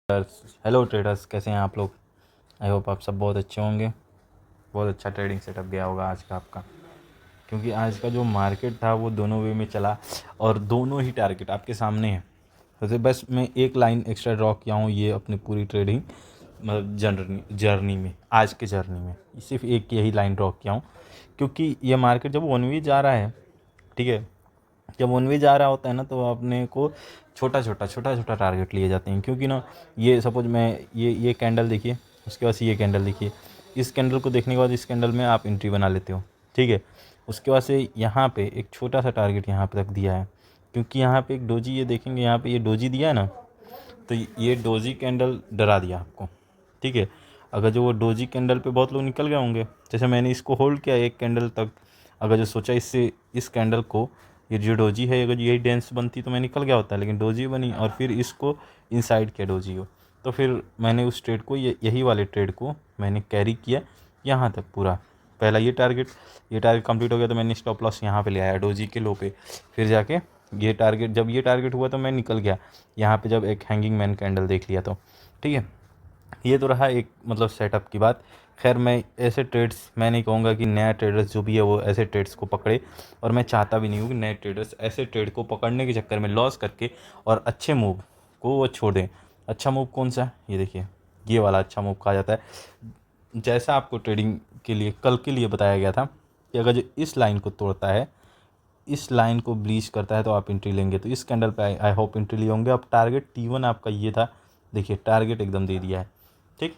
Hello traders, कैसे हैं आप लोग। आई होप आप सब बहुत अच्छे होंगे। बहुत अच्छा ट्रेडिंग सेटअप गया होगा आज का आपका, क्योंकि आज का जो मार्केट था वो दोनों वे में चला और दोनों ही टारगेट आपके सामने हैं। वैसे बस मैं एक लाइन एक्स्ट्रा ड्रॉ किया हूँ ये अपनी पूरी ट्रेडिंग मतलब जर्नी में, आज के जर्नी में सिर्फ एक यही लाइन ड्रॉ किया हूँ, क्योंकि ये मार्केट जब वन वे जा रहा है, ठीक है, जब वन वे जा रहा होता है ना, तो अपने को छोटा छोटा टारगेट लिए जाते हैं। क्योंकि ना ये सपोज मैं ये कैंडल देखिए, उसके बाद से ये कैंडल देखिए, इस कैंडल को देखने के बाद इस कैंडल में आप एंट्री बना लेते हो, ठीक है। उसके बाद से यहाँ पे एक छोटा सा टारगेट यहाँ पे तक दिया है, क्योंकि यहाँ पे एक डोजी, ये देखेंगे यहाँ पे ये डोजी दिया है ना, तो ये डोजी कैंडल डरा दिया आपको, ठीक है। अगर जो वो डोजी कैंडल पे बहुत लोग निकल गए होंगे, जैसे मैंने इसको होल्ड किया एक कैंडल तक, अगर जो सोचा इससे इस कैंडल को, ये जो डोजी है अगर यही डेंस बनती तो मैं निकल गया होता, लेकिन डोजी बनी और फिर इसको इनसाइड किया डोजी को, तो फिर मैंने उस ट्रेड को यही वाले ट्रेड को मैंने कैरी किया यहाँ तक पूरा। पहला ये टारगेट कंप्लीट हो गया तो मैंने स्टॉप लॉस यहाँ पे ले आया डोजी के लो पे। फिर जाके जब ये टारगेट हुआ तो मैं निकल गया यहाँ पे, जब एक हैंगिंग मैन कैंडल देख लिया तो, ठीक है। ये तो रहा एक मतलब सेटअप की बात। खैर मैं ऐसे ट्रेड्स, मैं नहीं कहूँगा कि नया ट्रेडर्स जो भी है वो ऐसे ट्रेड्स को पकड़े, और मैं चाहता भी नहीं हूँ कि नए ट्रेडर्स ऐसे ट्रेड को पकड़ने के चक्कर में लॉस करके और अच्छे मूव को वो छोड़ दें। अच्छा मूव कौन सा है, ये देखिए, ये वाला अच्छा मूव कहा जाता है। जैसा आपको ट्रेडिंग के लिए कल के लिए बताया गया था कि अगर जो इस लाइन को तोड़ता है, इस लाइन को ब्लीच करता है, तो आप एंट्री लेंगे। तो इस कैंडल पे आई होप एंट्री लिए होंगे। अब टारगेट T1 आपका ये था, देखिए टारगेट एकदम दे दिया है, ठीक।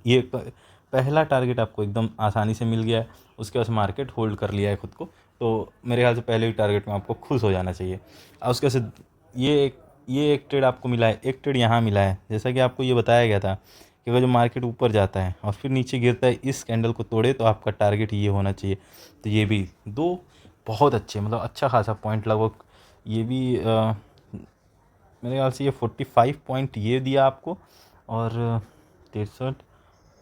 ये पहला टारगेट आपको एकदम आसानी से मिल गया है। उसके बाद मार्केट होल्ड कर लिया है खुद को, तो मेरे ख्याल से पहले ही टारगेट में आपको खुश हो जाना चाहिए। और उसके बाद ये एक ट्रेड आपको मिला है, एक ट्रेड यहाँ मिला है। जैसा कि आपको ये बताया गया था कि अगर जो मार्केट ऊपर जाता है और फिर नीचे गिरता है, इस कैंडल को तोड़े तो आपका टारगेट ये होना चाहिए। तो ये भी दो बहुत अच्छे, मतलब अच्छा खासा पॉइंट, लगभग ये भी मेरे ख्याल से ये 45 पॉइंट ये दिया आपको, और 63,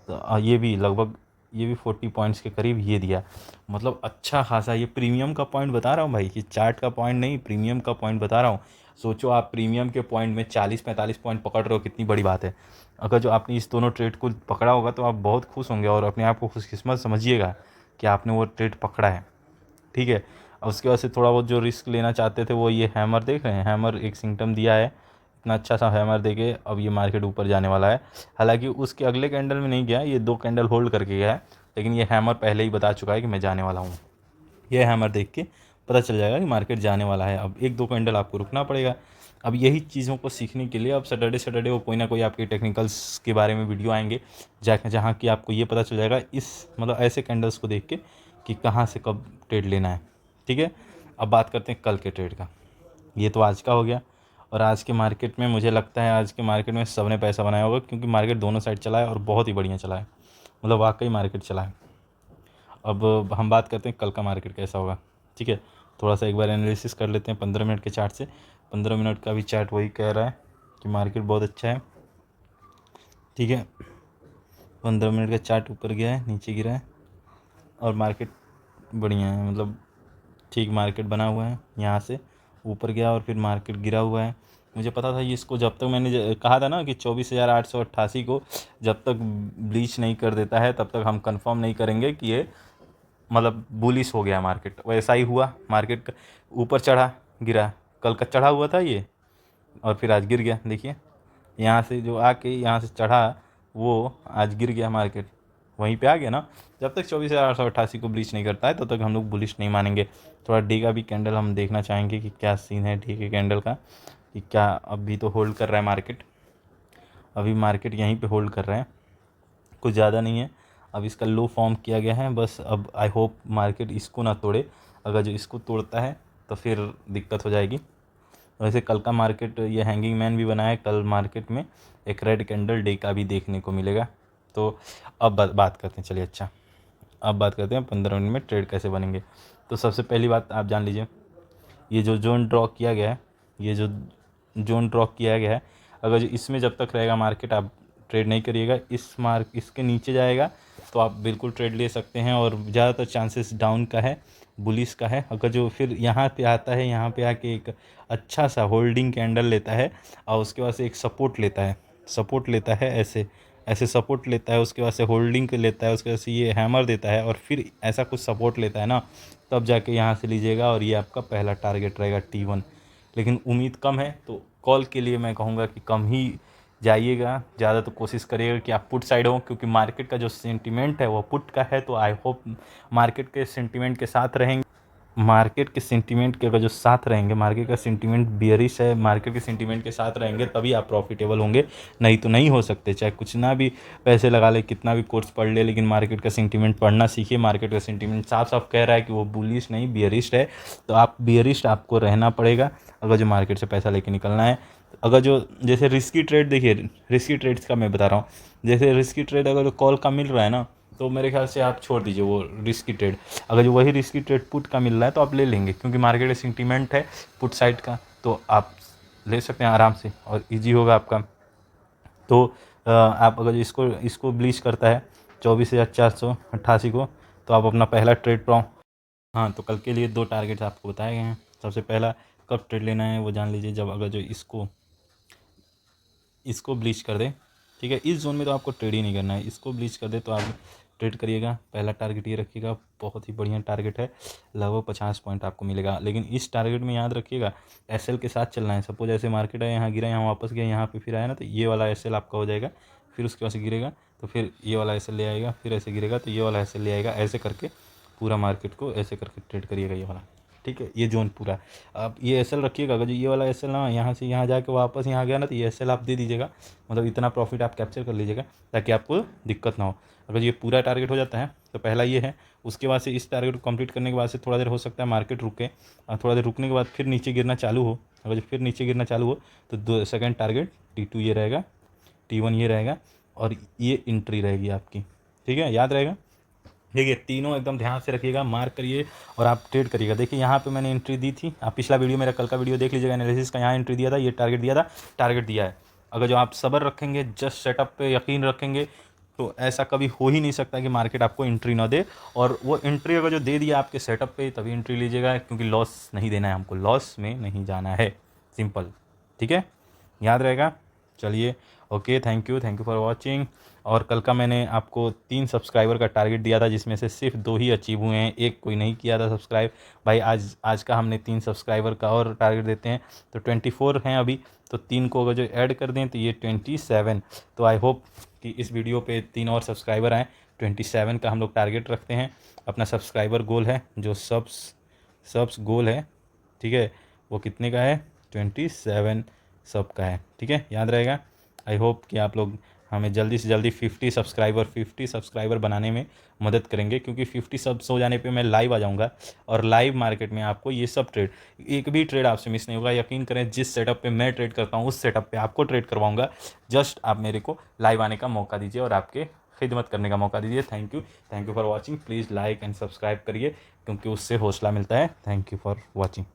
तो ये भी लगभग, ये भी 40 पॉइंट्स के करीब ये दिया। मतलब अच्छा खासा, ये प्रीमियम का पॉइंट बता रहा हूँ भाई, कि चार्ट का पॉइंट नहीं, प्रीमियम का पॉइंट बता रहा हूँ। सोचो आप प्रीमियम के पॉइंट में 40-45 पॉइंट पकड़ रहे हो, कितनी बड़ी बात है। अगर जो आपने इस दोनों ट्रेड को पकड़ा होगा तो आप बहुत खुश होंगे और अपने आप को खुशकिस्मत समझिएगा कि आपने वो ट्रेड पकड़ा है, ठीक है। और उसके बाद से थोड़ा बहुत जो रिस्क लेना चाहते थे वो, ये हैमर देख रहे हैं, हैमर एक सिम्टम दिया है, इतना अच्छा सा हैमर देके अब ये मार्केट ऊपर जाने वाला है। हालांकि उसके अगले कैंडल में नहीं गया, ये 2 कैंडल होल्ड करके गया है, लेकिन ये हैमर पहले ही बता चुका है कि मैं जाने वाला हूँ। ये हैमर देख के पता चल जाएगा कि मार्केट जाने वाला है। अब 1-2 कैंडल आपको रुकना पड़ेगा। अब यही चीज़ों को सीखने के लिए अब सैटरडे को कोई ना कोई आपके टेक्निकल्स के बारे में वीडियो आएंगे, जहाँ कि आपको ये पता चल जाएगा इस मतलब ऐसे कैंडल्स को देख के कि कहाँ से कब ट्रेड लेना है, ठीक है। अब बात करते हैं कल के ट्रेड का। ये तो आज का हो गया, और आज के मार्केट में मुझे लगता है आज के मार्केट में सबने पैसा बनाया होगा, क्योंकि मार्केट दोनों साइड चला है और बहुत ही बढ़िया चला है, मतलब वाकई मार्केट चला है। अब हम बात करते हैं कल का मार्केट कैसा होगा, ठीक है। थोड़ा सा एक बार एनालिसिस कर लेते हैं 15 मिनट के चार्ट से। 15 मिनट का भी चार्ट वही कह रहा है कि मार्केट बहुत अच्छा है, ठीक है। 15 मिनट का चार्ट ऊपर गया है, नीचे गिरा है, और मार्केट बढ़िया है, मतलब ठीक मार्केट बना हुआ है। यहाँ से ऊपर गया और फिर मार्केट गिरा हुआ है। मुझे पता था ये, इसको जब तक मैंने कहा था ना कि 24,888 को जब तक ब्लीच नहीं कर देता है तब तक हम कंफर्म नहीं करेंगे कि ये मतलब बुलिश हो गया मार्केट। वैसा ही हुआ, मार्केट ऊपर चढ़ा गिरा, कल का चढ़ा हुआ था ये, और फिर आज गिर गया। देखिए यहाँ से जो आके यहाँ से चढ़ा, वो आज गिर गया मार्केट, वहीं पे आ गया ना। जब तक 24,888 को ब्लीच नहीं करता है तब तक हम लोग बुलिश नहीं मानेंगे। थोड़ा डे का भी कैंडल हम देखना चाहेंगे कि क्या सीन है डे के कैंडल का, कि क्या अभी तो होल्ड कर रहा है मार्केट, अभी मार्केट यहीं पे होल्ड कर रहा है, कुछ ज़्यादा नहीं है। अब इसका लो फॉर्म किया गया है बस। अब आई होप मार्केट इसको ना तोड़े, अगर जो इसको तोड़ता है तो फिर दिक्कत हो जाएगी। वैसे कल का मार्केट, ये हैंगिंग मैन भी बना है, कल मार्केट में एक रेड कैंडल डे का भी देखने को मिलेगा। तो अब बात करते हैं, चलिए अच्छा, अब बात करते हैं 15 मिनट में ट्रेड कैसे बनेंगे। तो सबसे पहली बात आप जान लीजिए, ये जो जोन ड्रॉ किया गया है, ये जो जोन ड्रॉ किया गया है, अगर जो इसमें जब तक रहेगा मार्केट आप ट्रेड नहीं करिएगा। इसके नीचे जाएगा तो आप बिल्कुल ट्रेड ले सकते हैं। और ज़्यादातर चांसेस डाउन का है, बुलिश का है। अगर जो फिर यहाँ पे आता है, यहाँ पे आके एक अच्छा सा होल्डिंग कैंडल लेता है और उसके बाद से एक सपोर्ट लेता है ऐसे ऐसे सपोर्ट लेता है, उसके बाद से होल्डिंग लेता है, उसके बाद से ये हैमर देता है और फिर ऐसा कुछ सपोर्ट लेता है ना, तब जाके यहाँ से लीजिएगा और ये आपका पहला टारगेट रहेगा T1। लेकिन उम्मीद कम है, तो कॉल के लिए मैं कहूँगा कि कम ही जाइएगा। ज़्यादा तो कोशिश करिएगा कि आप पुट साइड हो, क्योंकि मार्केट का जो सेंटिमेंट है वो पुट का है। तो आई होप मार्केट के सेंटिमेंट के साथ रहेंगे। मार्केट के सेंटिमेंट के अगर जो साथ रहेंगे, मार्केट का सेंटिमेंट बियरिश है, मार्केट के सेंटिमेंट के साथ रहेंगे तभी आप प्रॉफिटेबल होंगे, नहीं तो नहीं हो सकते। चाहे कुछ ना भी पैसे लगा ले, कितना भी कोर्स पढ़ ले, लेकिन मार्केट का सेंटिमेंट पढ़ना सीखिए। मार्केट का सेंटिमेंट साफ साफ कह रहा है कि वो बुलिश नहीं बियरिश है, तो आप बियरिश आपको रहना पड़ेगा अगर जो मार्केट से पैसा लेके निकलना है। अगर जो जैसे रिस्की ट्रेड, देखिए रिस्की ट्रेड्स का मैं बता रहा हूँ, जैसे रिस्की ट्रेड अगर कॉल का मिल रहा है ना, तो मेरे ख्याल से आप छोड़ दीजिए वो रिस्की ट्रेड। अगर जो वही रिस्की ट्रेड पुट का मिल रहा है तो आप ले लेंगे, क्योंकि मार्केट का सेंटीमेंट है पुट साइड का, तो आप ले सकते हैं आराम से और इजी होगा आपका। तो आप अगर इसको इसको ब्लीच करता है 24,488 को, तो आप अपना पहला ट्रेड पाओ। हाँ, तो कल के लिए 2 टारगेट्स आपको बताए गए हैं। सबसे पहला कब ट्रेड लेना है वो जान लीजिए, जब अगर जो इसको ब्लीच कर दे, ठीक है, इस जोन में तो आपको ट्रेड ही नहीं करना है, इसको ब्लीच कर दे तो आप ट्रेड करिएगा। पहला टारगेट ये रखिएगा, बहुत ही बढ़िया टारगेट है, लगभग 50 पॉइंट आपको मिलेगा। लेकिन इस टारगेट में याद रखिएगा एसएल के साथ चलना है। सपोज ऐसे मार्केट है, यहाँ गिरा, यहाँ वापस गया, यहाँ पे फिर आया ना, तो ये वाला एसएल आपका हो जाएगा। फिर उसके बाद से गिरेगा तो फिर ये वाला एसएल ले आएगा, फिर ऐसे गिरेगा तो ये वाला एसएल ले आएगा। ऐसे करके पूरा मार्केट को ऐसे करके ट्रेड करिएगा ये वाला, ठीक है, ये जोन पूरा। आप ये एसएल रखिएगा, अगर जो ये वाला एसएल ना यहाँ से यहाँ जाके वापस यहाँ गया ना, तो ये एसएल आप दे दीजिएगा, मतलब इतना प्रॉफिट आप कैप्चर कर लीजिएगा ताकि आपको दिक्कत ना हो। अगर ये पूरा टारगेट हो जाता है तो पहला ये है। उसके बाद से इस टारगेट को कंप्लीट करने के बाद से थोड़ा देर हो सकता है मार्केट रुके, और थोड़ा देर रुकने के बाद फिर नीचे गिरना चालू हो। अगर जो फिर नीचे गिरना चालू हो तो सेकंड टारगेट T2 ये रहेगा, T1 ये रहेगा और ये एंट्री रहेगी आपकी, ठीक है, याद रहेगा। देखिए तीनों एकदम ध्यान से रखिएगा, मार्क करिए और आप ट्रेड करिएगा। देखिए यहाँ पे मैंने एंट्री दी थी, आप पिछला वीडियो मेरा कल का वीडियो देख लीजिएगा एनालिसिस का, यहाँ एंट्री दिया था, ये टारगेट दिया था, टारगेट दिया है। अगर जो आप सब्र रखेंगे, जस्ट सेटअप पे यकीन रखेंगे, तो ऐसा कभी हो ही नहीं सकता कि मार्केट आपको एंट्री ना दे। और वो एंट्री अगर जो दे दिया आपके सेटअप पे, तभी एंट्री लीजिएगा, क्योंकि लॉस नहीं देना है हमको, लॉस में नहीं जाना है, सिंपल, ठीक है, याद रहेगा। चलिए, okay, thank you for watching. और कल का मैंने आपको 3 सब्सक्राइबर का टारगेट दिया था, जिसमें से सिर्फ 2 ही अचीव हुए हैं, एक कोई नहीं किया था सब्सक्राइब। भाई आज का हमने 3 सब्सक्राइबर का और टारगेट देते हैं, तो 24 हैं अभी, तो 3 को अगर जो ऐड कर दें तो ये 27। तो आई होप कि इस वीडियो पे 3 और सब्सक्राइबर आएँ। 27 का हम लोग टारगेट रखते हैं, अपना सब्सक्राइबर गोल है, जो सब्स गोल है, ठीक है, वो कितने का है, 27 सब का है, ठीक है, याद रहेगा। आई होप कि आप लोग हमें जल्दी से जल्दी 50 सब्सक्राइबर बनाने में मदद करेंगे, क्योंकि 50 सब्स हो जाने पे मैं लाइव आ जाऊंगा और लाइव मार्केट में आपको ये सब ट्रेड, एक भी ट्रेड आपसे मिस नहीं होगा। यकीन करें, जिस सेटअप पे मैं ट्रेड करता हूँ उस सेटअप पे आपको ट्रेड करवाऊंगा। जस्ट आप मेरे को लाइव आने का मौका दीजिए और आपके खिदमत करने का मौका दीजिए। Thank you for watching. Please like and subscribe करिए, क्योंकि उससे हौसला मिलता है। Thank you for watching.